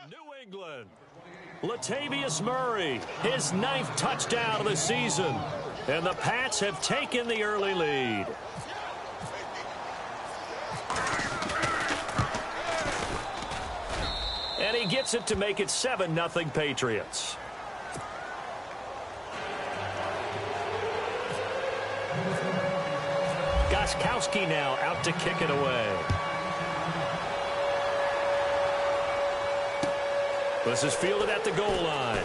New England. Latavius Murray, his 9th touchdown of the season. And the Pats have taken the early lead. And he gets it to make it 7-0 Patriots. Gostkowski now out to kick it away. This is fielded at the goal line.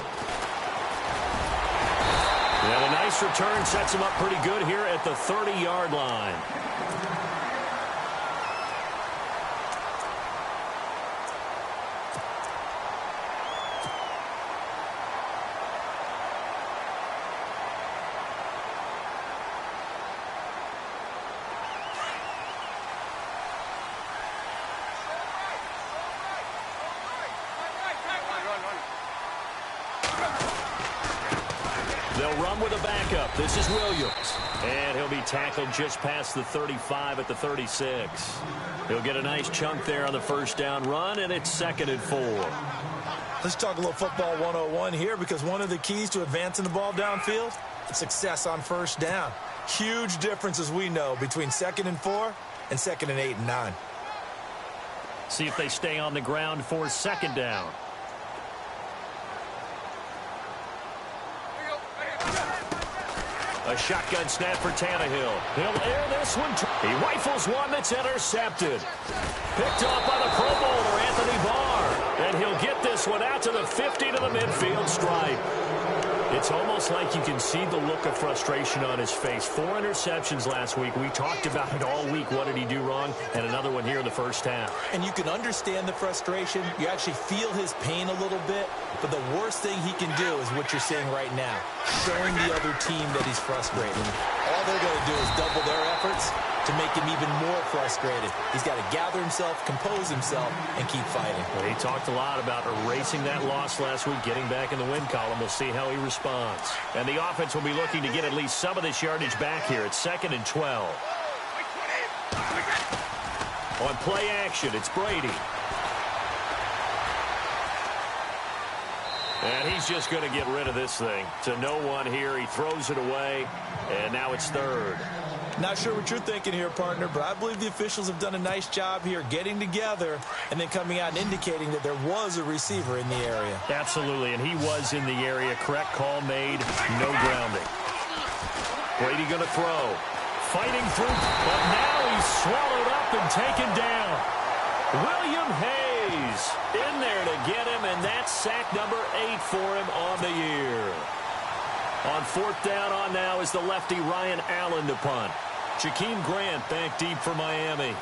And a nice return sets him up pretty good here at the 30-yard line. They'll run with a backup. This is Williams. And he'll be tackled just past the 35 at the 36. He'll get a nice chunk there on the first down run, and it's 2nd and 4. Let's talk a little football 101 here, because one of the keys to advancing the ball downfield, success on first down. Huge difference, as we know, between 2nd and 4 and 2nd and 8 and 9. See if they stay on the ground for 2nd down. A shotgun snap for Tannehill. He'll air this one. He rifles one that's intercepted. Picked off by the Pro Bowler, Anthony Barr. And he'll get this one out to the 50 to the midfield stripe. It's almost like you can see the look of frustration on his face. 4 interceptions last week. We talked about it all week. What did he do wrong? And another one here in the first half. And you can understand the frustration. You actually feel his pain a little bit. But the worst thing he can do is what you're seeing right now, showing the other team that he's frustrated. All they're going to do is double their efforts to make him even more frustrated. He's got to gather himself, compose himself, and keep fighting. Well, he talked a lot about erasing that loss last week, getting back in the win column. We'll see how he responds. And the offense will be looking to get at least some of this yardage back here. It's 2nd and 12. On play action, it's Brady. And he's just going to get rid of this thing. To no one here. He throws it away, and now it's 3rd. Not sure what you're thinking here, partner, but I believe the officials have done a nice job here getting together and then coming out and indicating that there was a receiver in the area. Absolutely, and he was in the area. Correct call made. No grounding. Brady going to throw. Fighting through, but now he's swallowed up and taken down. William Hayes in there to get him, and that's sack number 8 for him on the year. On 4th down on now is the lefty Ryan Allen to punt. Jakeem Grant back deep for Miami.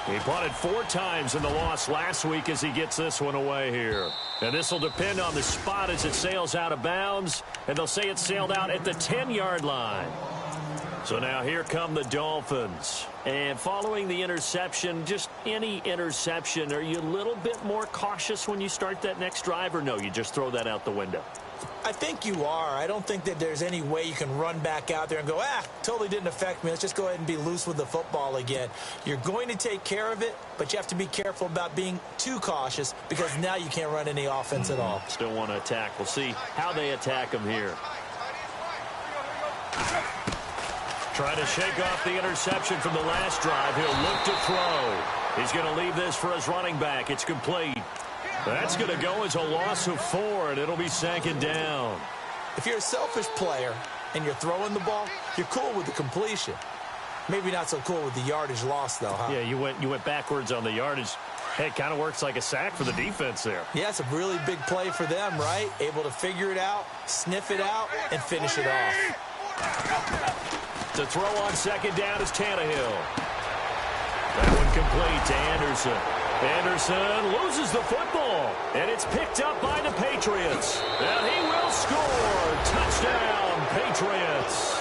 He punted 4 times in the loss last week as he gets this one away here. And this will depend on the spot as it sails out of bounds. And they'll say it sailed out at the 10-yard line. So now here come the Dolphins. And following the interception, just any interception, are you a little bit more cautious when you start that next drive, or no, you just throw that out the window? I think you are. I don't think that there's any way you can run back out there and go, totally didn't affect me. Let's just go ahead and be loose with the football again. You're going to take care of it, but you have to be careful about being too cautious because now you can't run any offense at all. Still want to attack. We'll see how they attack him here. Trying to shake off the interception from the last drive. He'll look to throw. He's going to leave this for his running back. It's complete. That's going to go as a loss of 4, and it'll be 2nd down. If you're a selfish player and you're throwing the ball, you're cool with the completion. Maybe not so cool with the yardage loss, though, huh? Yeah, you went backwards on the yardage. Hey, it kind of works like a sack for the defense there. Yeah, it's a really big play for them, right? Able to figure it out, sniff it out, and finish it off. To throw on 2nd down is Tannehill. That one complete to Anderson. Anderson loses the football, and it's picked up by the Patriots. And he will score. Touchdown, Patriots.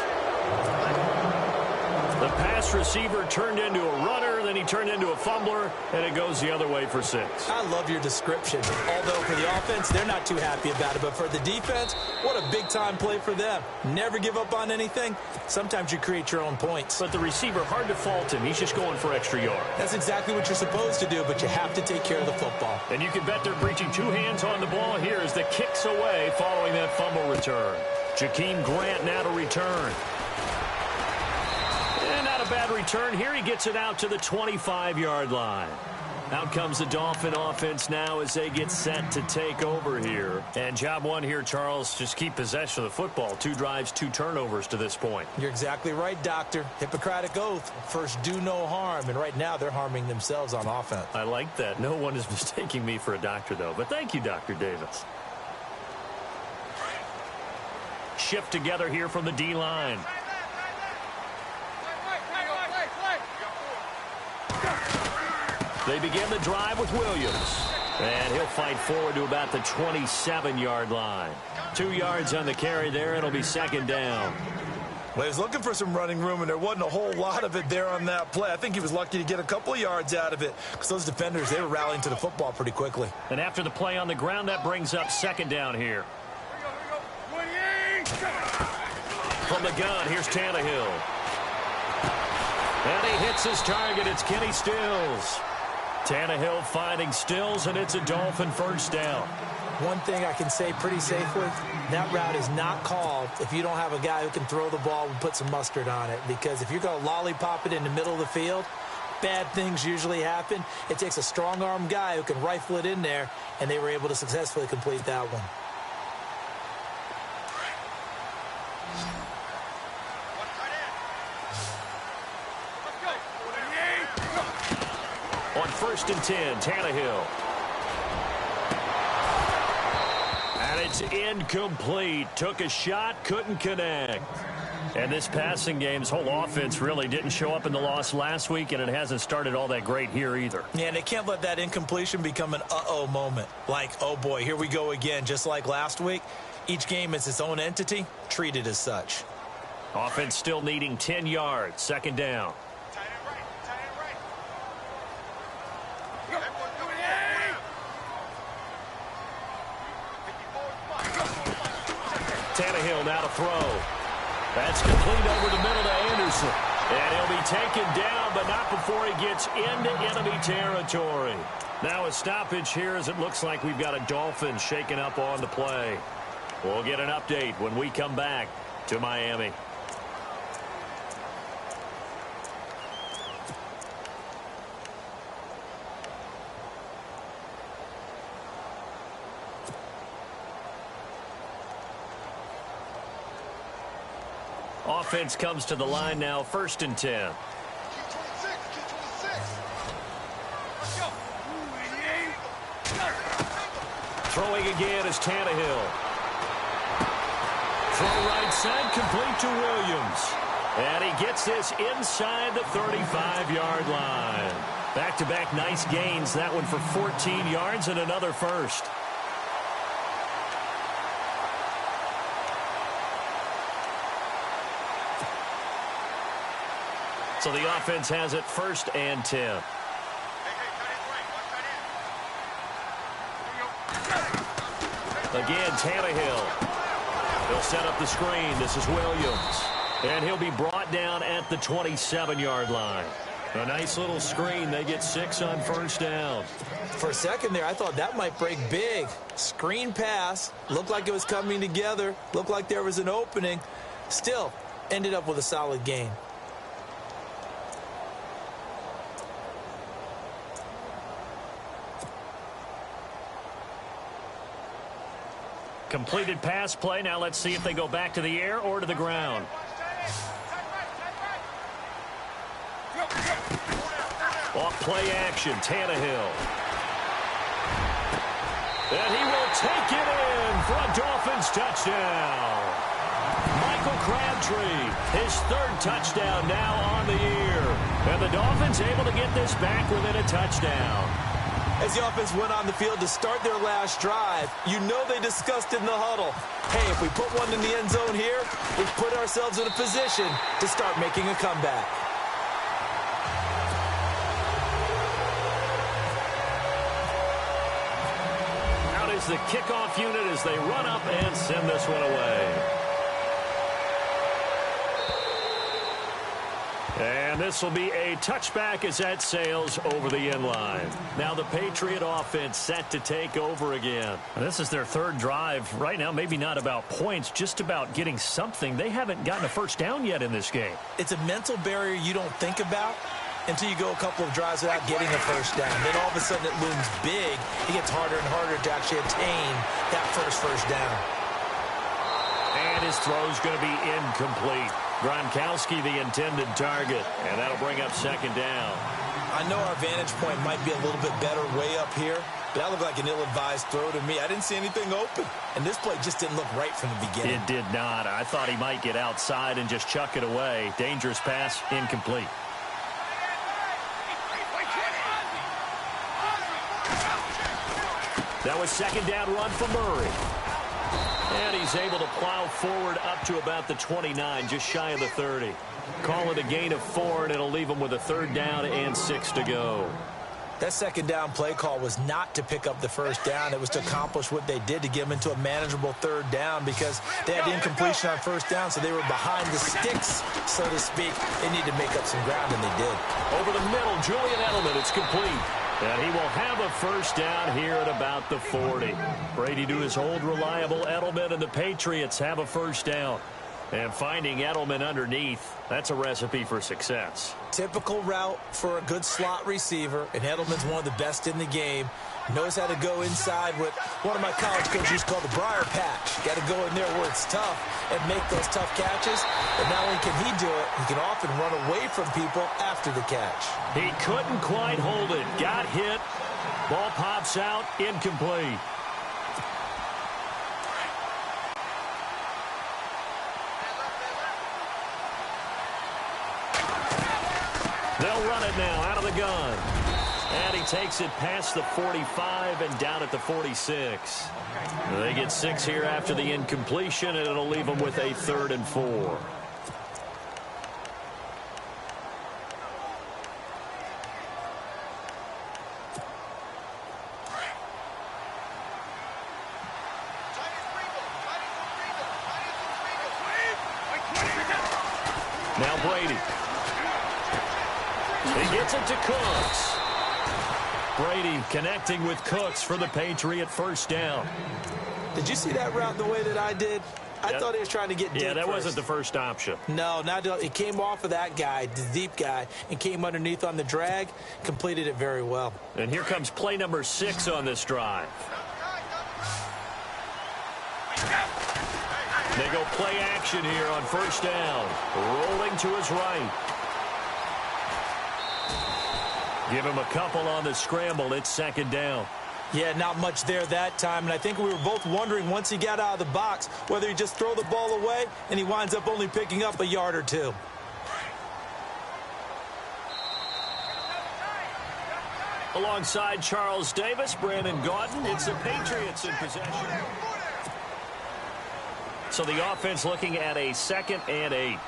The The pass receiver turned into a runner, then he turned into a fumbler, and it goes the other way for 6. I love your description. Although for the offense, they're not too happy about it. But for the defense, what a big-time play for them. Never give up on anything. Sometimes you create your own points. But the receiver, hard to fault him. He's just going for extra yards. That's exactly what you're supposed to do, but you have to take care of the football. And you can bet they're breaching 2 hands on the ball here as the kick's away following that fumble return. Jakeem Grant now to return. And not a bad return here. He gets it out to the 25-yard line. Out comes the Dolphin offense now as they get set to take over here. And job one here, Charles, just keep possession of the football. 2 drives, 2 turnovers to this point. You're exactly right, Doctor. Hippocratic oath. First, do no harm. And right now, they're harming themselves on offense. I like that. No one is mistaking me for a doctor, though. But thank you, Dr. Davis. Shift together here from the D-line. They begin the drive with Williams. And he'll fight forward to about the 27-yard line. 2 yards on the carry there. It'll be second down. Well, he was looking for some running room, and there wasn't a whole lot of it there on that play. I think he was lucky to get a couple of yards out of it because those defenders, they were rallying to the football pretty quickly. And after the play on the ground, that brings up second down here. From the gun, here's Tannehill. And he hits his target. It's Kenny Stills. Tannehill finding Stills, and it's a Dolphin first down. One thing I can say pretty safely, that route is not called if you don't have a guy who can throw the ball and put some mustard on it. Because if you're going to lollipop it in the middle of the field, bad things usually happen. It takes a strong-arm guy who can rifle it in there, and they were able to successfully complete that one. On 1st and 10, Tannehill. And it's incomplete. Took a shot, couldn't connect. And this passing game's whole offense really didn't show up in the loss last week, and it hasn't started all that great here either. Yeah, and they can't let that incompletion become an uh-oh moment. Like, oh boy, here we go again, just like last week. Each game is its own entity, treated as such. Offense still needing 10 yards, second down. Tannehill now to throw. That's complete over the middle to Anderson. And he'll be taken down, but not before he gets into enemy territory. Now a stoppage here as it looks like we've got a Dolphin shaking up on the play. We'll get an update when we come back to Miami. Offense comes to the line now, 1st and 10. Throwing again is Tannehill. Throw right side, complete to Williams. And he gets this inside the 35-yard line. Back-to-back nice gains. That one for 14 yards and another first. So the offense has it 1st and 10. Again, Tannehill. He'll set up the screen. This is Williams. And he'll be brought down at the 27-yard line. A nice little screen. They get 6 on 1st down. For a second there, I thought that might break big. Screen pass. Looked like it was coming together. Looked like there was an opening. Still, ended up with a solid gain. Completed pass play. Now let's see if they go back to the air or to the ground. Off play action, Tannehill. And he will take it in for a Dolphins touchdown. Michael Crabtree, his 3rd touchdown now on the year. And the Dolphins able to get this back within a touchdown. As the offense went on the field to start their last drive, you know they discussed in the huddle, hey, if we put one in the end zone here, we've put ourselves in a position to start making a comeback. is the kickoff unit as they run up and send this one away. And this will be a touchback as that sails over the end line. Now the Patriot offense set to take over again. And this is their third drive. Right now, maybe not about points, just about getting something. They haven't gotten a first down yet in this game. It's a mental barrier you don't think about until you go a couple of drives without getting a first down. Then all of a sudden it looms big. It gets harder and harder to actually attain that first down. And his throw's going to be incomplete. Gronkowski the intended target, and that'll bring up second down. I know our vantage point might be a little bit better way up here, but that looked like an ill-advised throw to me. I didn't see anything open, and this play just didn't look right from the beginning. It did not. I thought he might get outside and just chuck it away. Dangerous pass, incomplete. That was second down run for Murray. And he's able to plow forward up to about the 29, just shy of the 30. Call it a gain of 4, and it'll leave him with a third down and 6 to go. That second down play call was not to pick up the first down. It was to accomplish what they did, to get them into a manageable third down, because they had the incompletion on first down, so they were behind the sticks, so to speak. They needed to make up some ground, and they did. Over the middle, Julian Edelman, it's complete. And he will have a first down here at about the 40. Brady to his old reliable Edelman, and the Patriots have a first down. And finding Edelman underneath, that's a recipe for success. Typical route for a good slot receiver, and Edelman's one of the best in the game. Knows how to go inside what one of my college coaches called the briar patch. Got to go in there where it's tough and make those tough catches. And not only can he do it, he can often run away from people after the catch. He couldn't quite hold it. Got hit. Ball pops out. Incomplete. They'll run it now out of the gun. And he takes it past the 45 and down at the 46. They get 6 here after the incompletion, and it'll leave them with a 3rd and 4. Now Brady. He gets it to Cooks. Brady connecting with Cooks for the Patriot first down. Did you see that route the way that I did? I thought he was trying to get deep. Yeah, that wasn't the first option. No, it came off of that guy, the deep guy, and came underneath on the drag, completed it very well. And here comes play number 6 on this drive. They go play action here on first down. Rolling to his right. Give him a couple on the scramble. It's second down. Yeah, not much there that time. And I think we were both wondering once he got out of the box whether he just throw the ball away and he winds up only picking up a yard or 2. Alongside Charles Davis, Brandon Gaudin, it's the Patriots in possession. So the offense looking at a 2nd and 8.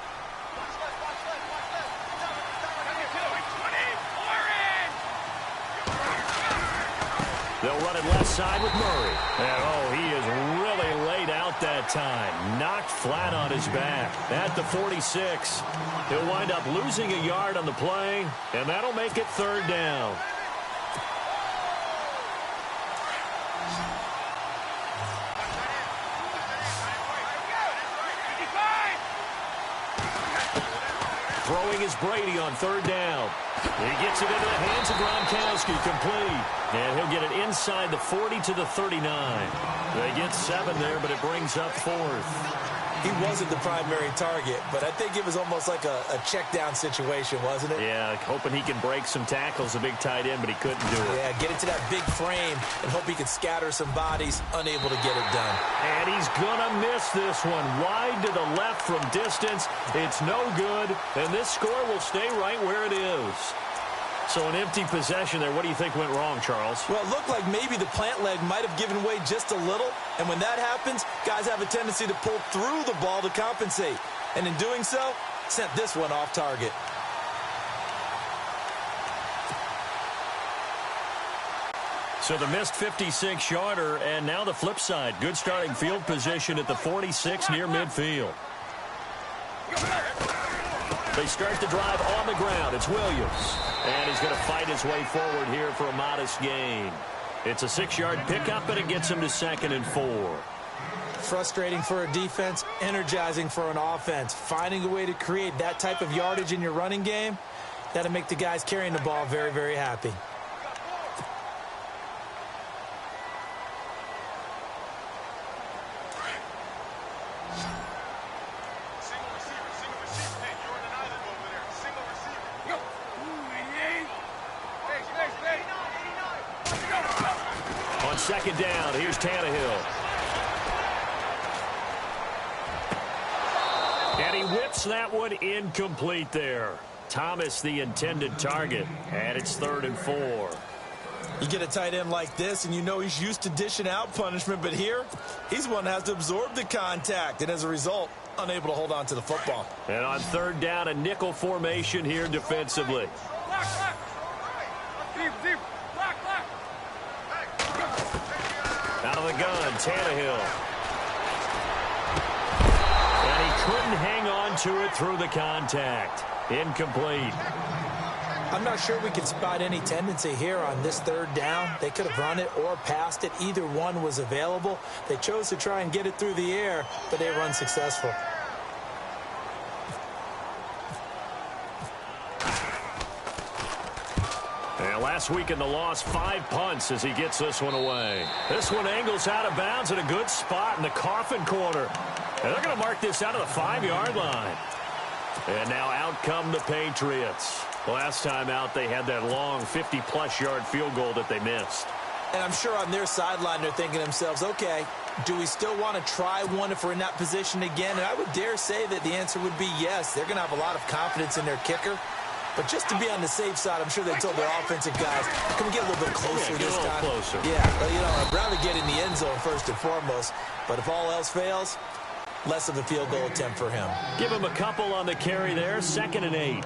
They'll run it left side with Murray. And, he is really laid out that time. Knocked flat on his back at the 46. He'll wind up losing a yard on the play, and that'll make it 3rd down. Throwing is Brady on 3rd down. He gets it into the hands of Gronkowski, complete. And he'll get it inside the 40 to the 39. They get 7 there, but it brings up 4th. He wasn't the primary target, but I think it was almost like a check-down situation, wasn't it? Yeah, hoping he can break some tackles, a big tight end, but he couldn't do it. Yeah, get it to that big frame and hope he could scatter some bodies, unable to get it done. And he's going to miss this one. Wide to the left from distance. It's no good, and this score will stay right where it is. So an empty possession there. What do you think went wrong, Charles? Well, it looked like maybe the plant leg might have given way just a little. And when that happens, guys have a tendency to pull through the ball to compensate. And in doing so, sent this one off target. So the missed 56-yarder, and now the flip side. Good starting field position at the 46 near midfield. They start the drive on the ground. It's Williams. And he's going to fight his way forward here for a modest gain. It's a 6-yard pickup, and it gets him to 2nd and 4. Frustrating for a defense, energizing for an offense. Finding a way to create that type of yardage in your running game, that'll make the guys carrying the ball very, very happy. On 2nd down, here's Tannehill. And he whips that one incomplete there. Thomas, the intended target, and it's 3rd and 4. You get a tight end like this, and you know he's used to dishing out punishment, but here, he's one that has to absorb the contact, and as a result, unable to hold on to the football. And on 3rd down, a nickel formation here defensively. Out of the gun, Tannehill. And he couldn't hang on to it through the contact. Incomplete. I'm not sure we can spot any tendency here on this 3rd down. They could have run it or passed it. Either one was available. They chose to try and get it through the air, but they were unsuccessful. And last week in the loss, 5 punts as he gets this one away. This one angles out of bounds at a good spot in the coffin corner. And they're going to mark this out of the 5-yard line. And now out come the Patriots. Last time out, they had that long 50-plus yard field goal that they missed. And I'm sure on their sideline, they're thinking to themselves, okay, do we still want to try one if we're in that position again? And I would dare say that the answer would be yes. They're going to have a lot of confidence in their kicker. But just to be on the safe side, I'm sure they told their offensive guys, can we get a little bit closer this time? Closer. Yeah, well, you know, I'd rather get in the end zone first and foremost. But if all else fails, less of a field goal attempt for him. Give him a couple on the carry there, 2nd and 8.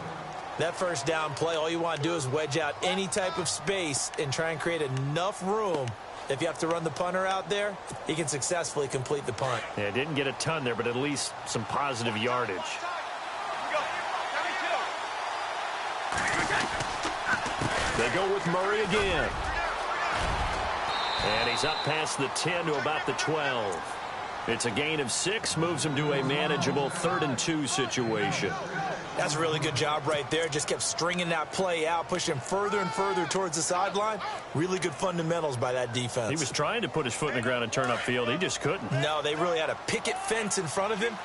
That 1st down play, all you want to do is wedge out any type of space and try and create enough room. If you have to run the punter out there, he can successfully complete the punt. Yeah, didn't get a ton there, but at least some positive yardage. They go with Murray again. And he's up past the 10 to about the 12. It's a gain of 6, moves him to a manageable 3rd and 2 situation. That's a really good job right there. Just kept stringing that play out, pushing him further and further towards the sideline. Really good fundamentals by that defense. He was trying to put his foot in the ground and turn upfield. He just couldn't. No, they really had a picket fence in front of him.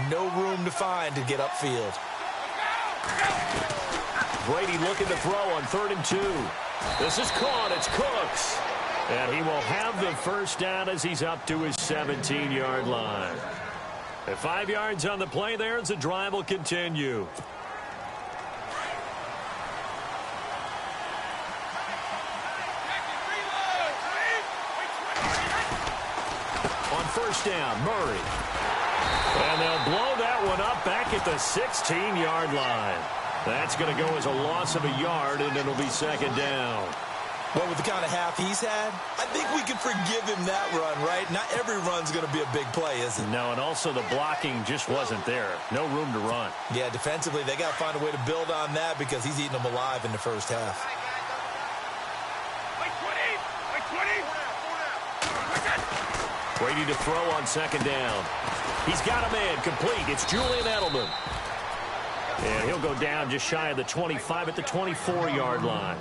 No room to find to get upfield. Brady looking to throw on 3rd and 2. This is caught. It's Cooks. And he will have the 1st down as he's up to his 17-yard line. At 5 yards on the play there as the drive will continue. On 1st down, Murray. And they'll blow that one up back at the 16-yard line. That's going to go as a loss of a yard, and it'll be 2nd down. Well, with the kind of half he's had, I think we can forgive him that run, right? Not every run's going to be a big play, is it? No, and also the blocking just wasn't there. No room to run. Yeah, defensively, they got to find a way to build on that because he's eating them alive in the 1st half. Brady to throw on 2nd down. He's got a man complete. It's Julian Edelman. And he'll go down just shy of the 25 at the 24-yard line.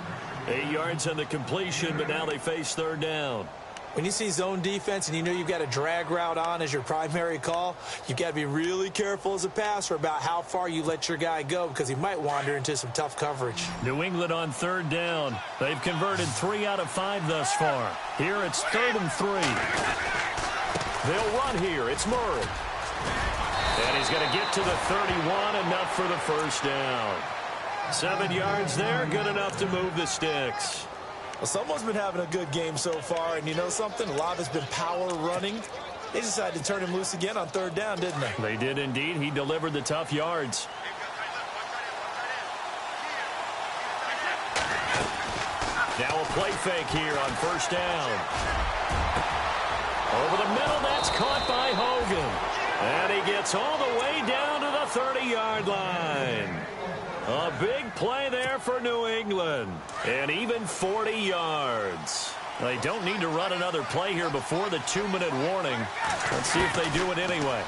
8 yards on the completion, but now they face 3rd down. When you see zone defense and you know you've got a drag route on as your primary call, you've got to be really careful as a passer about how far you let your guy go because he might wander into some tough coverage. New England on 3rd down. They've converted 3 out of 5 thus far. Here it's 3rd and 3. They'll run here. It's Murray. And he's going to get to the 31, enough for the 1st down. 7 yards there, good enough to move the sticks. Well, someone's been having a good game so far, and you know something? A lot of it's been power running. They decided to turn him loose again on 3rd down, didn't they? They did indeed. He delivered the tough yards. Now a play fake here on first down. Over the middle, that's caught by Hogan. And he gets all the way down to the 30-yard line. A big play there for New England. And even 40 yards. They don't need to run another play here before the 2-minute warning. Let's see if they do it anyway.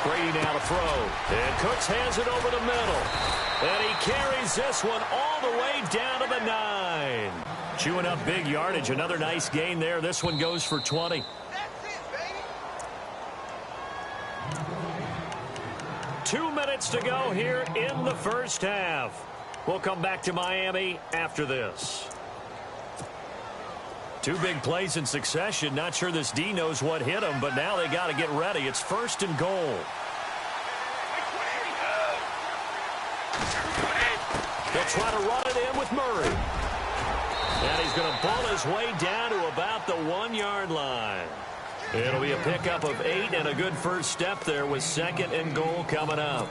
Brady now to throw. And Cooks has it over the middle. And he carries this one all the way down to the 9. Chewing up big yardage. Another nice gain there. This one goes for 20. 2 minutes to go here in the first half. We'll come back to Miami after this. 2 big plays in succession. Not sure this D knows what hit him, but now they got to get ready. It's first and goal. They'll try to run it in with Murray. And he's going to ball his way down to about the 1-yard line. It'll be a pickup of 8 and a good first step there with second and goal coming up.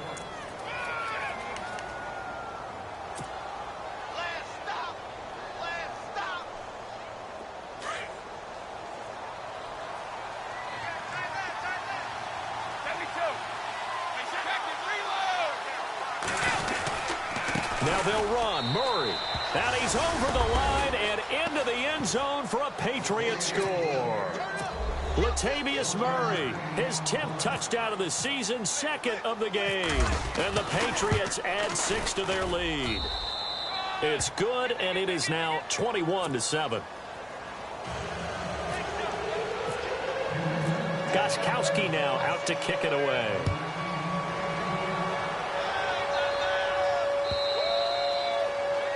Now they'll run. Murray. And he's over the line and into the end zone for a Patriot score. Latavius Murray, his 10th touchdown of the season, 2nd of the game. And the Patriots add 6 to their lead. It's good, and it is now 21-7. Gostkowski now out to kick it away.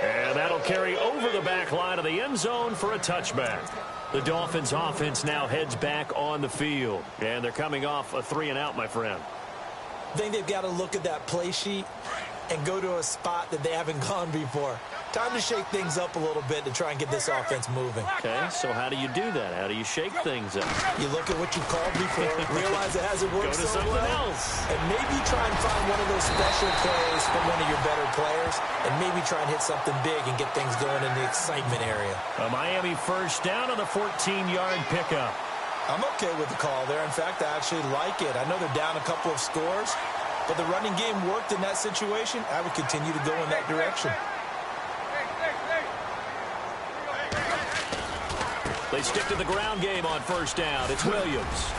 And that'll carry over the back line of the end zone for a touchback. The Dolphins offense now heads back on the field. And they're coming off a 3-and-out, my friend. I think they've got to look at that play sheet and go to a spot that they haven't gone before. Time to shake things up a little bit to try and get this offense moving. Okay, so how do you do that? How do you shake things up? You look at what you called before, realize it hasn't worked so well. Go to something else. And maybe try and find one of those special plays from one of your better players, and maybe try and hit something big and get things going in the excitement area. A Miami first down on the 14-yard pickup. I'm okay with the call there. In fact, I actually like it. I know they're down a couple of scores, but the running game worked in that situation. I would continue to go in that direction. They stick to the ground game on first down. It's Williams.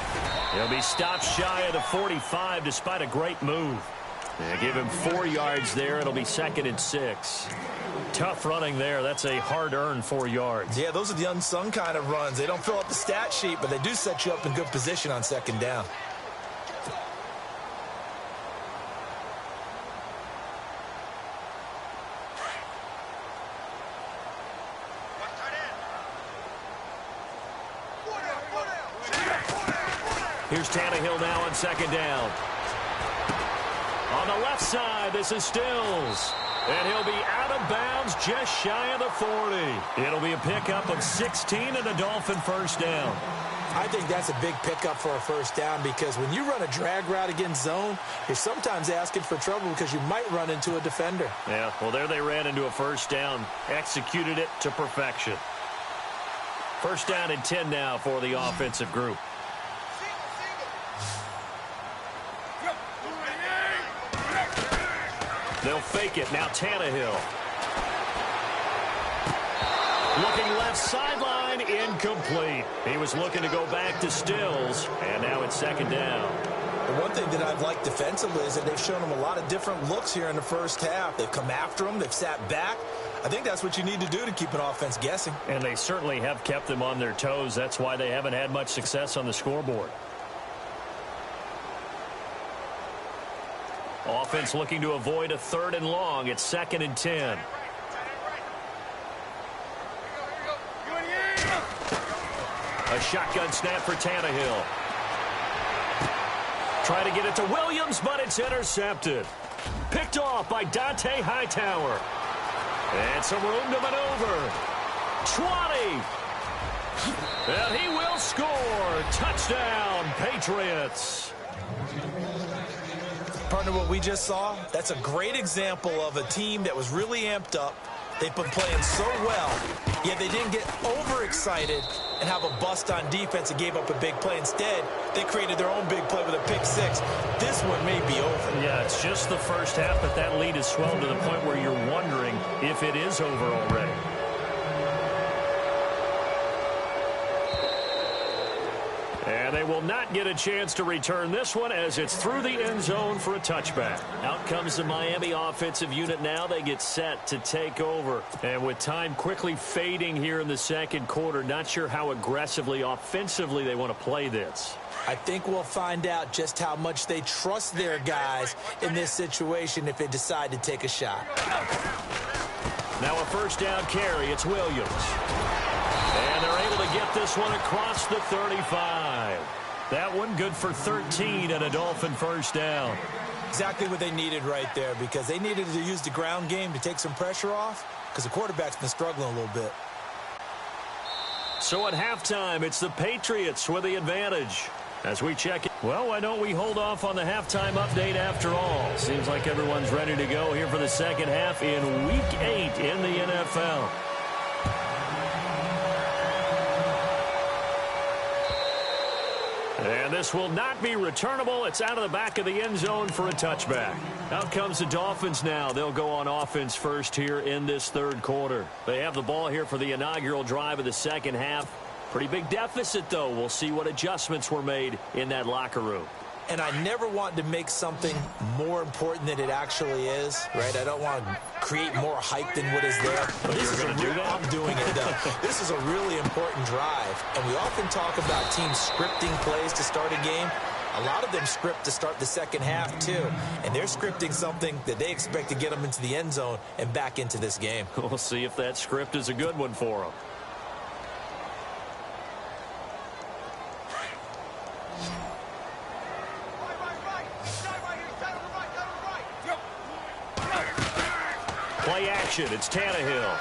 He'll be stopped shy of the 45 despite a great move. They give him 4 yards there. It'll be 2nd and 6. Tough running there. That's a hard-earned 4 yards. Yeah, those are the unsung kind of runs. They don't fill up the stat sheet, but they do set you up in good position on second down. Here's Tannehill now on second down. On the left side, this is Stills. And he'll be out of bounds just shy of the 40. It'll be a pickup of 16 and a Dolphin first down. I think that's a big pickup for a first down because when you run a drag route against zone, you're sometimes asking for trouble because you might run into a defender. Yeah, well, there they ran into a first down. Executed it to perfection. First down and 10 now for the offensive group. They'll fake it. Now Tannehill. Looking left sideline, incomplete. He was looking to go back to Stills, and now it's second down. The one thing that I've liked defensively is that they've shown him a lot of different looks here in the first half. They've come after him. They've sat back. I think that's what you need to do to keep an offense guessing. And they certainly have kept them on their toes. That's why they haven't had much success on the scoreboard. Offense looking to avoid a 3rd and long. It's 2nd and 10. A shotgun snap for Tannehill. Try to get it to Williams, but it's intercepted. Picked off by Dante Hightower. And some room to maneuver. 20. And he will score. Touchdown, Patriots. Partner, what we just saw, that's a great example of a team that was really amped up, They've been playing so well, yet they didn't get overexcited and have a bust on defense and gave up a big play. Instead, they created their own big play with a pick six. This one may be over. Yeah, it's just the first half, but that lead has swelled to the point where you're wondering if it is over already. And they will not get a chance to return this one as it's through the end zone for a touchback. Out comes the Miami offensive unit now. They get set to take over. And with time quickly fading here in the second quarter, not sure how aggressively, offensively they want to play this. I think we'll find out just how much they trust their guys in this situation if they decide to take a shot. Now a first down carry. It's Williams. And they're able to get this one across the 35. That one good for 13 and a Dolphin first down. Exactly what they needed right there, because they needed to use the ground game to take some pressure off because the quarterback's been struggling a little bit. So at halftime, it's the Patriots with the advantage. As we check it, well, why don't we hold off on the halftime update after all? Seems like everyone's ready to go here for the second half in Week 8 in the NFL. And this will not be returnable. It's out of the back of the end zone for a touchback. Out comes the Dolphins now. They'll go on offense first here in this third quarter. They have the ball here for the inaugural drive of the second half. Pretty big deficit, though. We'll see what adjustments were made in that locker room. And I never want to make something more important than it actually is, right? I don't want to create more hype than what is there. But this is going to do that? I'm doing it, though. This is a really important drive. And we often talk about teams scripting plays to start a game. A lot of them script to start the second half, too. And they're scripting something that they expect to get them into the end zone and back into this game. We'll see if that script is a good one for them. Play action. It's Tannehill.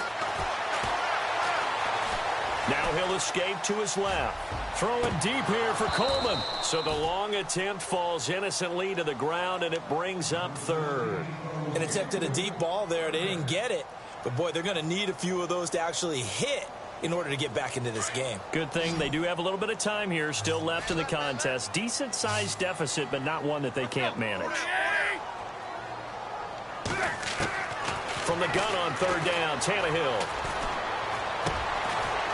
Now he'll escape to his left. Throwing deep here for Coleman. So the long attempt falls innocently to the ground, and it brings up third. An attempt at a deep ball there. They didn't get it. But, boy, they're going to need a few of those to actually hit in order to get back into this game. Good thing they do have a little bit of time here still left in the contest. Decent-sized deficit, but not one that they can't manage. From the gun on third down, Tannehill.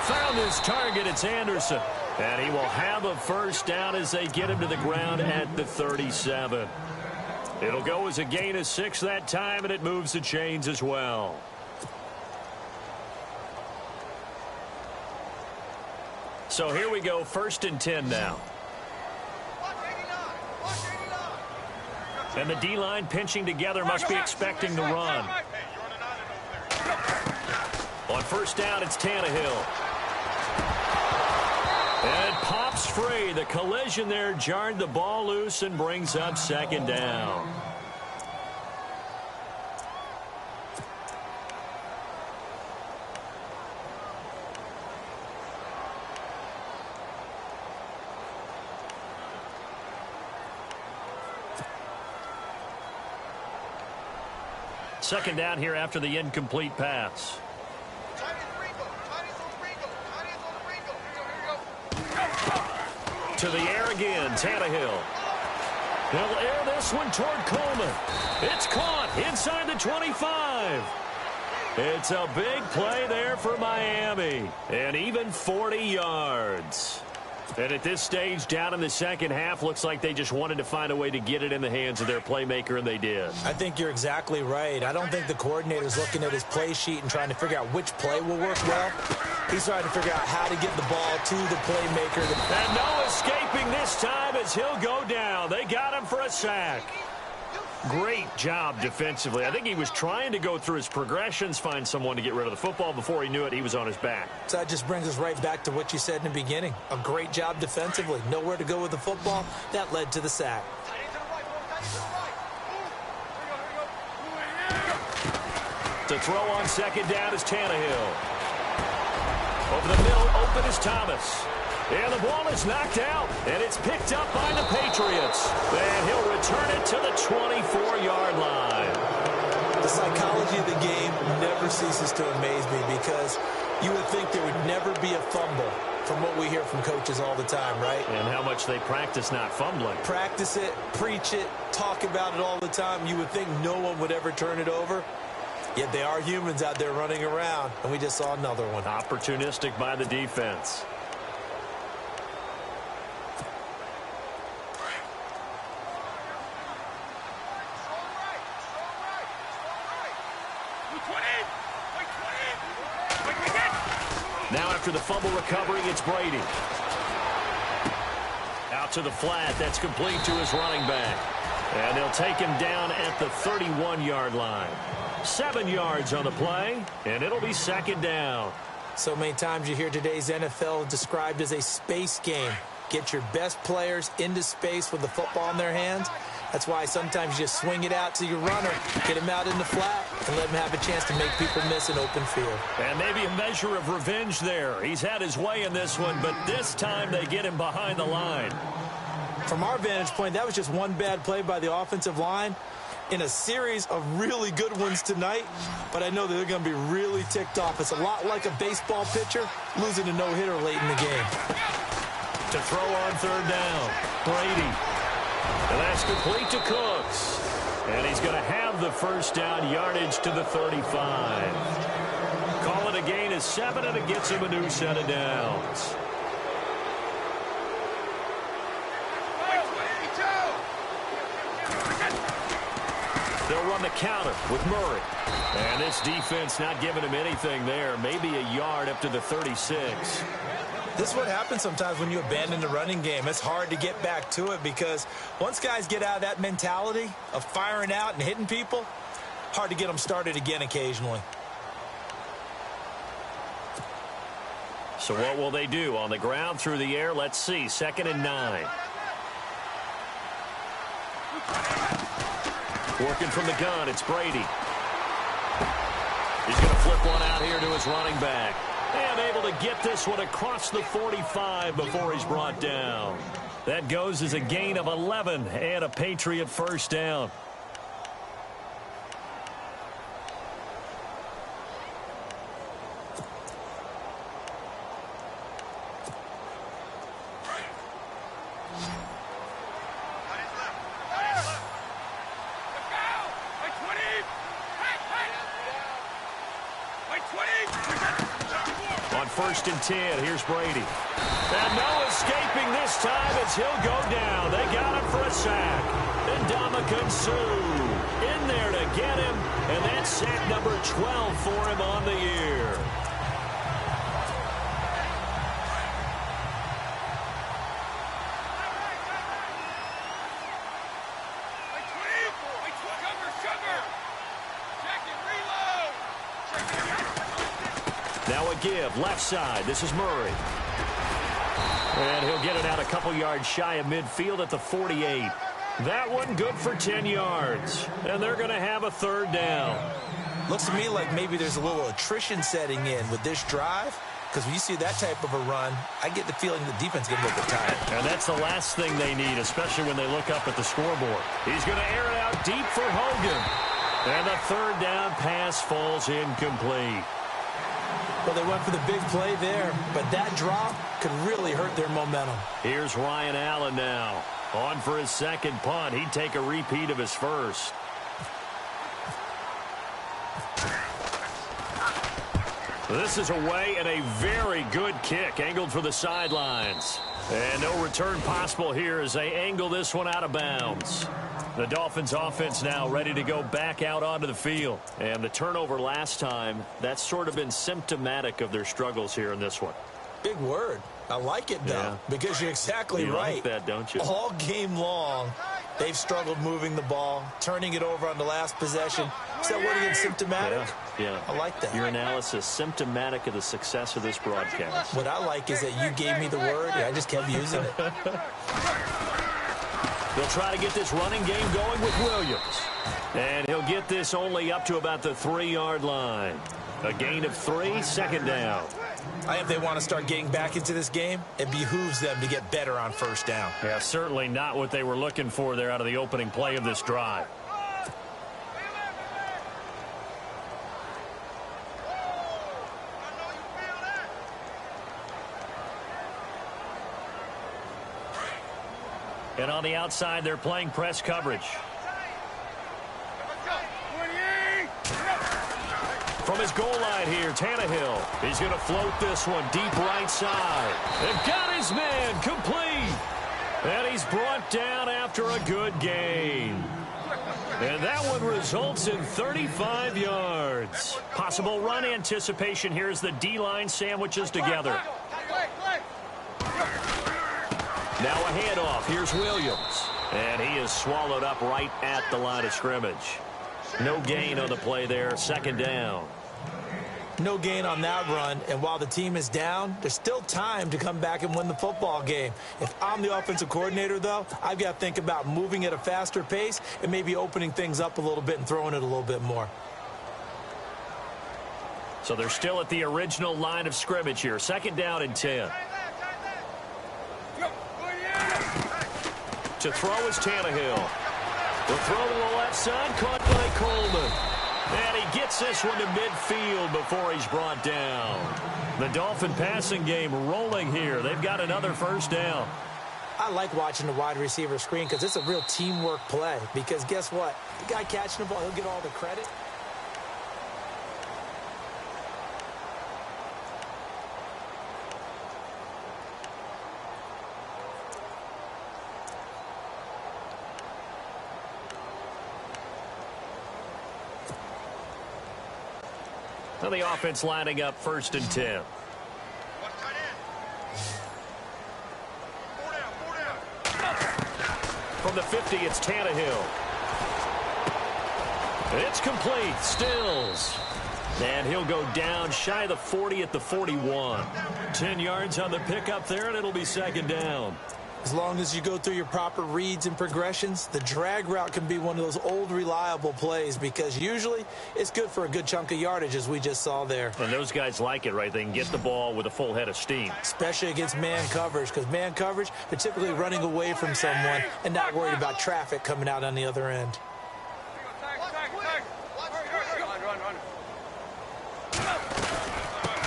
Found his target, it's Anderson. And he will have a first down as they get him to the ground at the 37. It'll go as a gain of 6 that time, and it moves the chains as well. So here we go, 1st and 10 now. And the D-line pinching together, must be expecting the run. On first down, it's Tannehill. And it pops free. The collision there jarred the ball loose and brings up 2nd down. Second down here after the incomplete pass. To the air again, Tannehill. They'll air this one toward Coleman. It's caught inside the 25. It's a big play there for Miami. And even 40 yards. And at this stage, down in the second half, looks like they just wanted to find a way to get it in the hands of their playmaker, and they did. I think you're exactly right. I don't think the coordinator's looking at his play sheet and trying to figure out which play will work well. He's trying to figure out how to get the ball to the playmaker. And no escaping this time as he'll go down. They got him for a sack. Great job defensively. I think he was trying to go through his progressions, find someone to get rid of the football. Before he knew it, he was on his back. So that just brings us right back to what you said in the beginning. A great job defensively. Nowhere to go with the football. That led to the sack. To throw on second down is Tannehill. Over the middle, open is Thomas. And the ball is knocked out, and it's picked up by the Patriots. And he'll return it to the 24-yard line. The psychology of the game never ceases to amaze me because you would think there would never be a fumble from what we hear from coaches all the time, right? And how much they practice not fumbling. Practice it, preach it, talk about it all the time. You would think no one would ever turn it over. Yet they are humans out there running around, and we just saw another one. Opportunistic by the defense. Now after the fumble recovery, it's Brady. Out to the flat. That's complete to his running back. And they'll take him down at the 31-yard line. 7 yards on the play, and it'll be second down. So many times you hear today's NFL described as a space game. Get your best players into space with the football in their hands. That's why sometimes you just swing it out to your runner, get him out in the flat, and let him have a chance to make people miss an open field. And maybe a measure of revenge there. He's had his way in this one, but this time they get him behind the line. From our vantage point, that was just one bad play by the offensive line in a series of really good ones tonight, but I know that they're going to be really ticked off. It's a lot like a baseball pitcher losing a no-hitter late in the game. To throw on third down, Brady. And that's complete to Cooks. And he's going to have the first down, yardage to the 35. Call it a gain of 7, and it gets him a new set of downs. They'll run the counter with Murray. And this defense not giving him anything there. Maybe a yard up to the 36. This is what happens sometimes when you abandon the running game. It's hard to get back to it because once guys get out of that mentality of firing out and hitting people, hard to get them started again occasionally. So what will they do? On the ground, through the air, let's see. 2nd and 9. Working from the gun, it's Brady. He's going to flip one out here to his running back. And able to get this one across the 45 before he's brought down. That goes as a gain of 11 and a Patriot first down. On 1st and 10, here's Brady. And no escaping this time as he'll go down. They got him for a sack. And Ndamukong Suh in there to get him. And that's sack number 12 for him on the year. Now a give, left side. This is Murray. And he'll get it out a couple yards shy of midfield at the 48. That one good for 10 yards. And they're going to have a third down. Looks to me like maybe there's a little attrition setting in with this drive. Because when you see that type of a run, I get the feeling the defense is going to look tired. And that's the last thing they need, especially when they look up at the scoreboard. He's going to air it out deep for Hogan. And the third down pass falls incomplete. Well, they went for the big play there, but that drop could really hurt their momentum. Here's Ryan Allen now. On for his second punt. He'd take a repeat of his first. This is away and a very good kick, angled for the sidelines. And no return possible here as they angle this one out of bounds. The Dolphins offense now ready to go back out onto the field. And the turnover last time, that's sort of been symptomatic of their struggles here in this one. Big word. I like it, though, because you're exactly right. You like that, don't you? All game long, they've struggled moving the ball, turning it over on the last possession. Is that word again, symptomatic? Yeah. I like that. Your analysis, symptomatic of the success of this broadcast. What I like is that you gave me the word, and I just kept using it. They'll try to get this running game going with Williams. And he'll get this only up to about the 3-yard line. A gain of 3, second down. I think if they want to start getting back into this game, it behooves them to get better on first down. Yeah, certainly not what they were looking for there out of the opening play of this drive. And on the outside, they're playing press coverage. From his goal line here, Tannehill. He's going to float this one deep right side. And got his man complete. And he's brought down after a good gain. And that one results in 35 yards. Possible run anticipation here as the D-line sandwiches together. Now a handoff. Here's Williams. And he is swallowed up right at the line of scrimmage. No gain on the play there. Second down. No gain on that run, and while the team is down, there's still time to come back and win the football game. If I'm the offensive coordinator, though, I've got to think about moving at a faster pace and maybe opening things up a little bit and throwing it a little bit more. So they're still at the original line of scrimmage here. Second down and 10. To throw is Tannehill. The throw to the left side, caught by Coleman. And he gets this one to midfield before he's brought down. The Dolphin passing game rolling here. They've got another first down. I like watching the wide receiver screen because it's a real teamwork play. Because guess what? The guy catching the ball, he'll get all the credit. Now the offense lining up first and 10. From the 50, it's Tannehill. It's complete. Stills. And he'll go down shy of the 40 at the 41. 10 yards on the pickup there, and it'll be second down. As long as you go through your proper reads and progressions, the drag route can be one of those old reliable plays because usually it's good for a good chunk of yardage, as we just saw there. And those guys like it, right? They can get the ball with a full head of steam. Especially against man coverage, because man coverage, they're typically running away from someone and not worried about traffic coming out on the other end.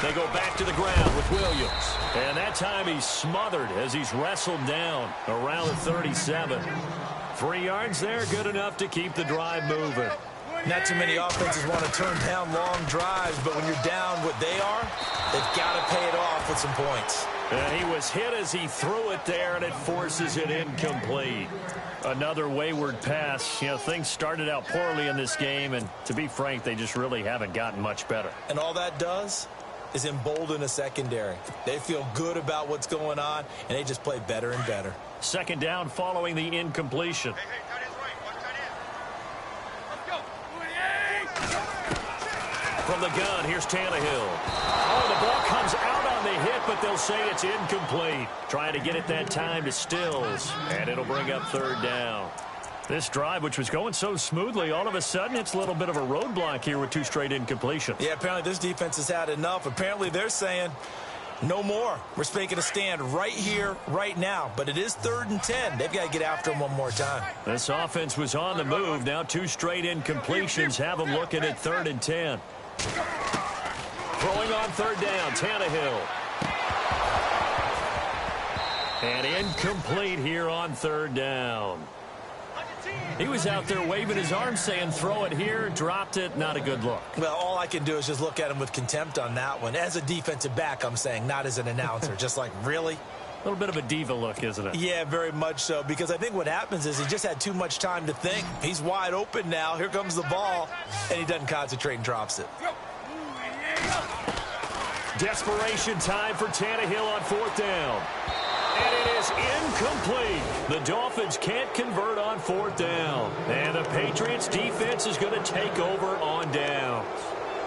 They go back to the ground with Williams. And that time he's smothered as he's wrestled down around the 37. 3 yards there, good enough to keep the drive moving. Not too many offenses want to turn down long drives, but when you're down what they are, they've got to pay it off with some points. And he was hit as he threw it there, and it forces it incomplete. Another wayward pass. You know, things started out poorly in this game, and to be frank, they just really haven't gotten much better. And all that does is embolden a secondary. They feel good about what's going on, and they just play better and better. Second down following the incompletion. From the gun, here's Tannehill. Oh, the ball comes out on the hit, but they'll say it's incomplete. Trying to get it that time to Stills, and it'll bring up third down. This drive, which was going so smoothly, all of a sudden it's a little bit of a roadblock here with 2 straight incompletions. Yeah, apparently this defense has had enough. Apparently they're saying no more. We're making a stand right here, right now. But it is 3rd and 10. They've got to get after him one more time. This offense was on the move. Now 2 straight incompletions have them looking at 3rd and 10. Throwing on 3rd down, Tannehill. And incomplete here on 3rd down. He was out there waving his arms saying throw it here, dropped it, not a good look. Well, all I can do is just look at him with contempt on that one. As a defensive back, I'm saying, not as an announcer. Just like, really? A little bit of a diva look, isn't it? Yeah, very much so, because I think what happens is he just had too much time to think. He's wide open now. Here comes the ball, and he doesn't concentrate and drops it. Desperation time for Tannehill on 4th down. And it is incomplete. The Dolphins can't convert on 4th down. And the Patriots defense is going to take over on downs.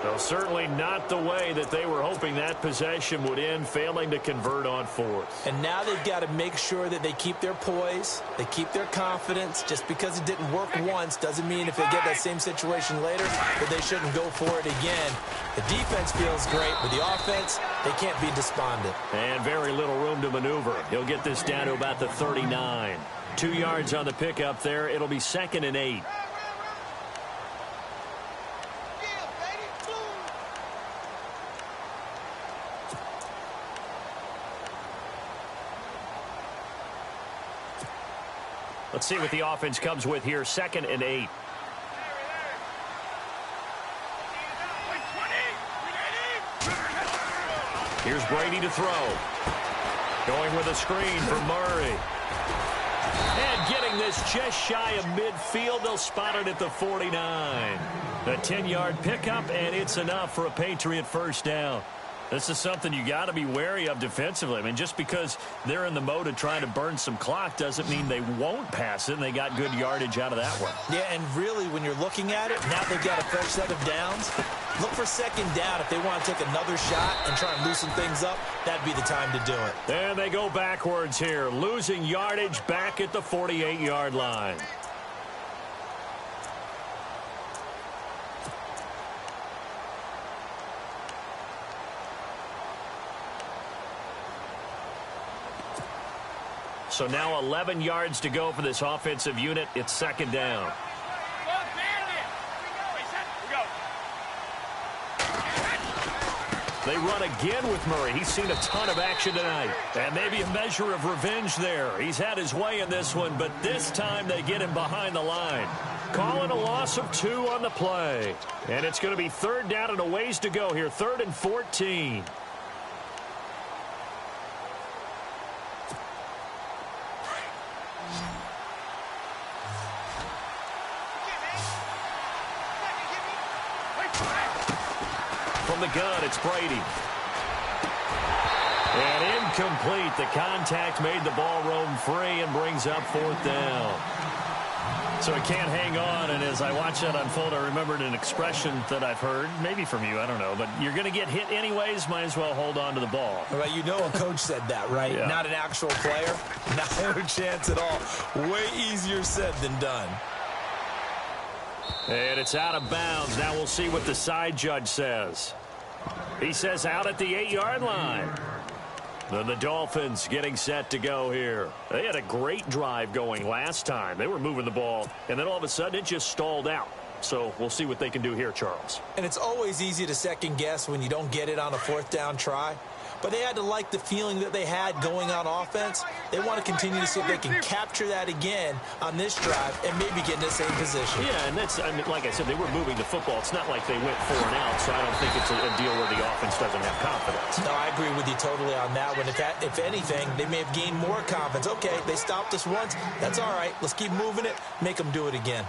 Well, certainly not the way that they were hoping that possession would end, failing to convert on 4th. And now they've got to make sure that they keep their poise, they keep their confidence. Just because it didn't work once doesn't mean if they get that same situation later that they shouldn't go for it again. The defense feels great, but the offense, they can't be despondent. And very little room to maneuver. He'll get this down to about the 39. 2 yards on the pickup there. It'll be 2nd and 8. Let's see what the offense comes with here. 2nd and 8. Here's Brady to throw. Going with a screen for Murray. And getting this just shy of midfield. They'll spot it at the 49. A 10-yard pickup, and it's enough for a Patriot first down. This is something you got to be wary of defensively. I mean, just because they're in the mode of trying to burn some clock doesn't mean they won't pass it, and they got good yardage out of that one. Yeah, and really, when you're looking at it, now they've got a fresh set of downs. Look for 2nd down. If they want to take another shot and try and loosen things up, that'd be the time to do it. And they go backwards here, losing yardage back at the 48-yard line. So now 11 yards to go for this offensive unit. It's 2nd down. They run again with Murray. He's seen a ton of action tonight. And maybe a measure of revenge there. He's had his way in this one, but this time they get him behind the line. Calling a loss of 2 on the play. And it's going to be 3rd down and a ways to go here. 3rd and 14. From the gun, it's Brady. And incomplete. The contact made the ball roam free and brings up 4th down. So he can't hang on, and as I watch that unfold, I remembered an expression that I've heard, maybe from you, I don't know, but you're going to get hit anyways, might as well hold on to the ball. Well, you know a coach said that, right? Yeah. Not an actual player. Not a chance at all. Way easier said than done. And it's out of bounds. Now we'll see what the side judge says. He says out at the 8-yard line. Then the Dolphins getting set to go here. They had a great drive going last time. They were moving the ball, and then all of a sudden it just stalled out. So we'll see what they can do here, Charles. And it's always easy to second guess when you don't get it on a 4th down try. But they had to like the feeling that they had going on offense. They want to continue to see if they can capture that again on this drive and maybe get in the same position. Yeah, and that's, I mean, like I said, they were moving the football. It's not like they went 4 and out, so I don't think it's a deal where the offense doesn't have confidence. No, I agree with you totally on that one. If anything, they may have gained more confidence. Okay, they stopped us once. That's all right. Let's keep moving it. Make them do it again.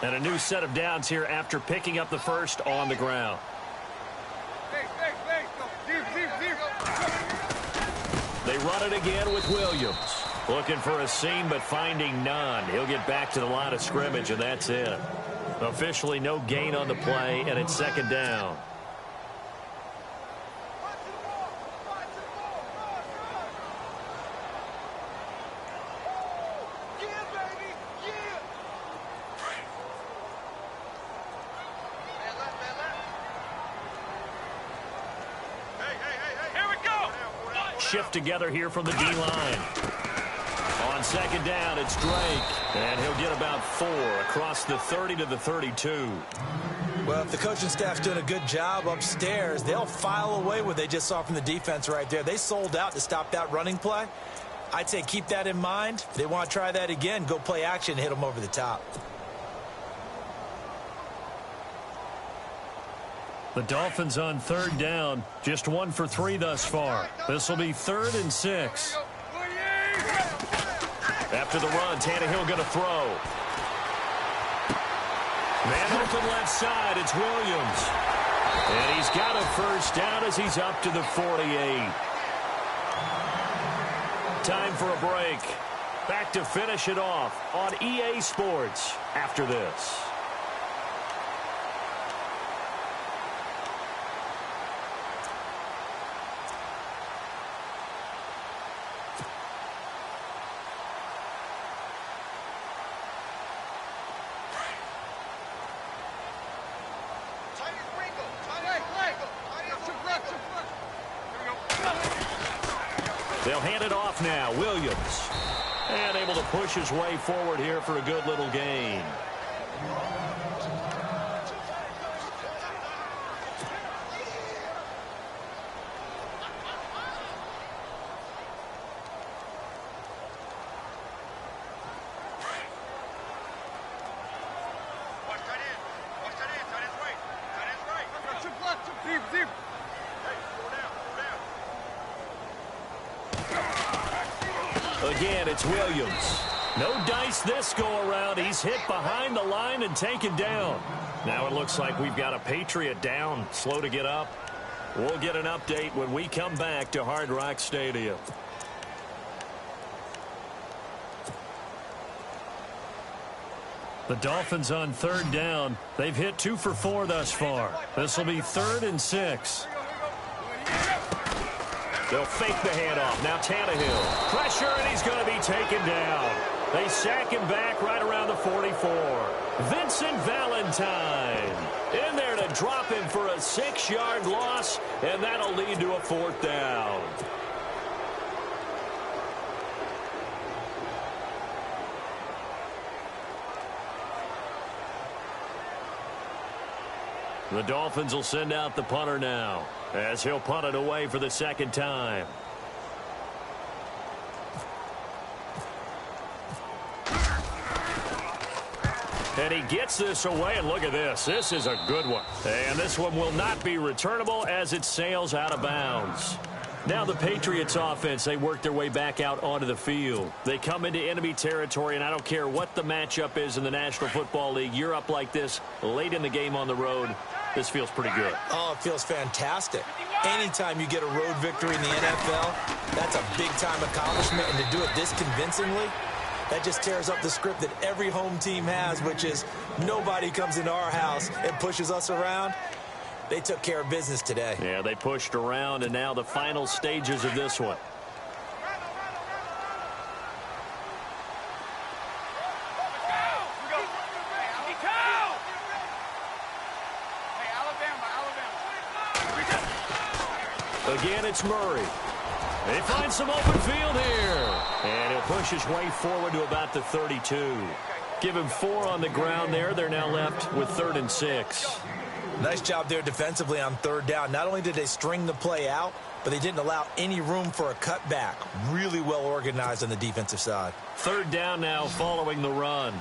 And a new set of downs here after picking up the first on the ground. They run it again with Williams. Looking for a seam, but finding none. He'll get back to the line of scrimmage, and that's it. Officially no gain on the play, and it's 2nd down. Shift together here from the D-line. On 2nd down, it's Drake. And he'll get about 4 across the 30 to the 32. Well, if the coaching staff's doing a good job upstairs, they'll file away what they just saw from the defense right there. They sold out to stop that running play. I'd say keep that in mind. If they want to try that again, go play action, hit them over the top. The Dolphins on 3rd down, just 1 for 3 thus far. This will be 3rd and 6. After the run, Tannehill going to throw. Man open left side, it's Williams. And he's got a first down as he's up to the 48. Time for a break. Back to finish it off on EA Sports after this. They'll hand it off now. Williams. And able to push his way forward here for a good little gain. again. It's Williams. No dice this go-around. He's hit behind the line and taken down. Now it looks like we've got a Patriot down, slow to get up. We'll get an update when we come back to Hard Rock Stadium. The Dolphins on third down. They've hit 2 for 4 thus far. This will be 3rd and 6. They'll fake the handoff. Now Tannehill. Pressure, and he's going to be taken down. They sack him back right around the 44. Vincent Valentine in there to drop him for a 6-yard loss, and that'll lead to a 4th down. The Dolphins will send out the punter now, as he'll punt it away for the 2nd time. And he gets this away, and look at this. This is a good one. And this one will not be returnable as it sails out of bounds. Now the Patriots offense, they work their way back out onto the field. They come into enemy territory, and I don't care what the matchup is in the National Football League. You're up like this late in the game on the road. This feels pretty good. Oh, it feels fantastic. Anytime you get a road victory in the NFL, that's a big-time accomplishment, and to do it this convincingly, that just tears up the script that every home team has, which is nobody comes into our house and pushes us around. They took care of business today. Yeah, they pushed around, and now the final stages of this one. Again, it's Murray. They find some open field here. And he'll push his way forward to about the 32. Give him 4 on the ground there. They're now left with 3rd and 6. Nice job there defensively on 3rd down. Not only did they string the play out, but they didn't allow any room for a cutback. Really well organized on the defensive side. 3rd down now following the run.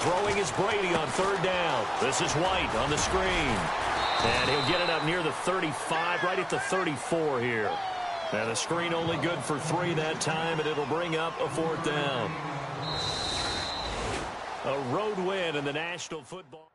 Throwing is Brady on 3rd down. This is White on the screen. And he'll get it up near the 35, right at the 34 here. And the screen only good for 3 that time, and it'll bring up a 4th down. A road win in the National Football.